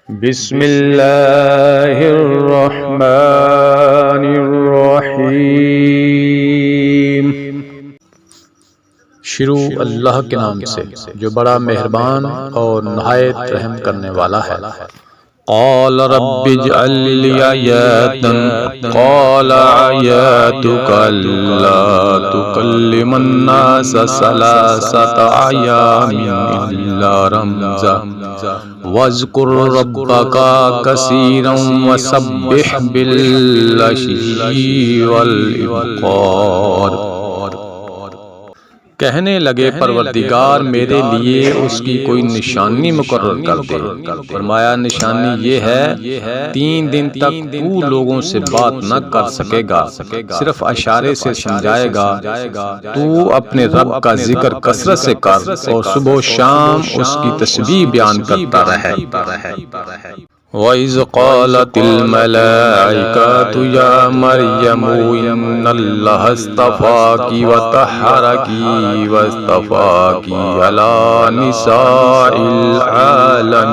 بسم اللہ الرحمن الرحیم۔ شروع اللہ کے نام سے جو بڑا مہربان اور نہایت رحم کرنے والا ہے۔ قال رب اجعل لي آية قال آياتك ألا تكلم الناس 3 أيام إلا رمزا واذكر ربك كثيرا وسبح بالعشي والإبكار۔ کہنے لگے پروردگار میرے لیے اس کی کوئی نشانی مقرر کر دے۔ فرمایا نشانی یہ ہے 3 دن تک تو لوگوں سے بات نہ کر سکے گا، صرف اشارے سے سمجھائے گا۔ تو اپنے رب کا ذکر کثرت سے کر اور صبح و شام اس کی تسبیح بیان کرتا رہے۔ وَإِذْ قَالَتِ الْمَلَائِكَةُ يَا مَرْيَمُ إِنَّ اللَّهَ اصْطَفَاكِ وَطَهَّرَكِ وَاصْطَفَاكِ عَلَى نِسَاءِ الْعَالَمِينَ۔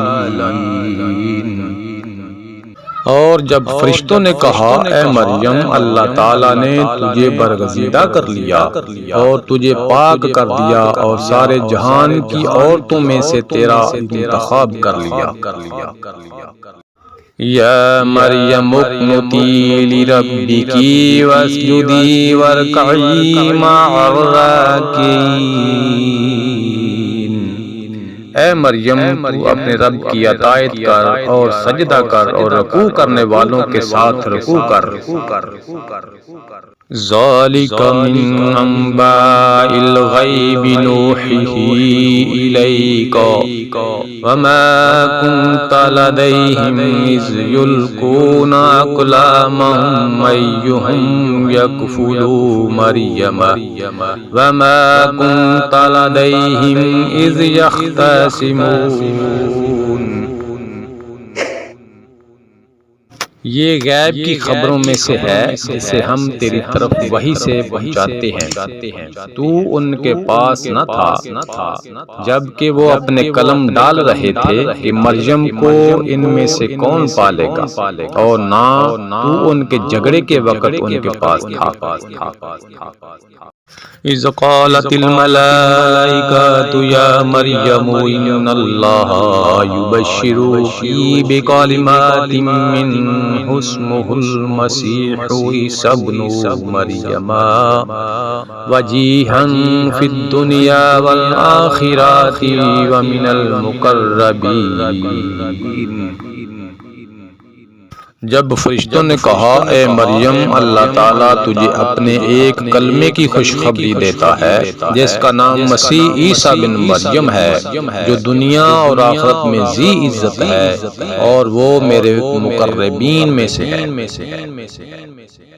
اور جب فرشتوں نے کہا اے مریم اللہ تعالیٰ نے تجھے برگزیدہ کر لیا اور تجھے پاک کر دیا اور سارے جہان کی عورتوں میں سے تیرا انتخاب کر لیا۔ یا مریم اقنتی لربک واسجدی وارکعی مع الراکعین۔ اے مریم تو اپنے رب کی اطاعت کر اور سجدہ کر اور رکوع کرنے والوں کے ساتھ رکوع کر۔ ذالک من انباء الغیب نوحیہ الیک وما کنت لدیہم اذ یلقون اقلامہم ایہم یکفل مریم وما کنت لدیہم اذ یختصمون۔ یہ غیب کی خبروں میں سے ہے جسے ہم تیری طرف وحی سے پہنچاتے ہیں۔ تو ان کے پاس نہ تھا جب کہ وہ اپنے قلم ڈال رہے تھے کہ مریم کو ان میں سے کون پالے گا، اور نہ تو ان کے جھگڑے کے وقت ان کے پاس تھا۔ اذ قالت الملائکۃ یا مریم ان اللہ یبشرک بکلمات منہ اسمہ المسیح عیسی ابن مریم وجیہا فی الدنیا والآخرۃ ومن المقربین۔ جب فرشتوں نے کہا اے مریم اللہ تعالیٰ تجھے اپنے ایک کلمے کی خوشخبری دیتا ہے جس کا نام مسیح عیسیٰ بن مریم ہے، جو دنیا اور آخرت میں ذی عزت ہے اور وہ میرے مقربین میں سے ہے۔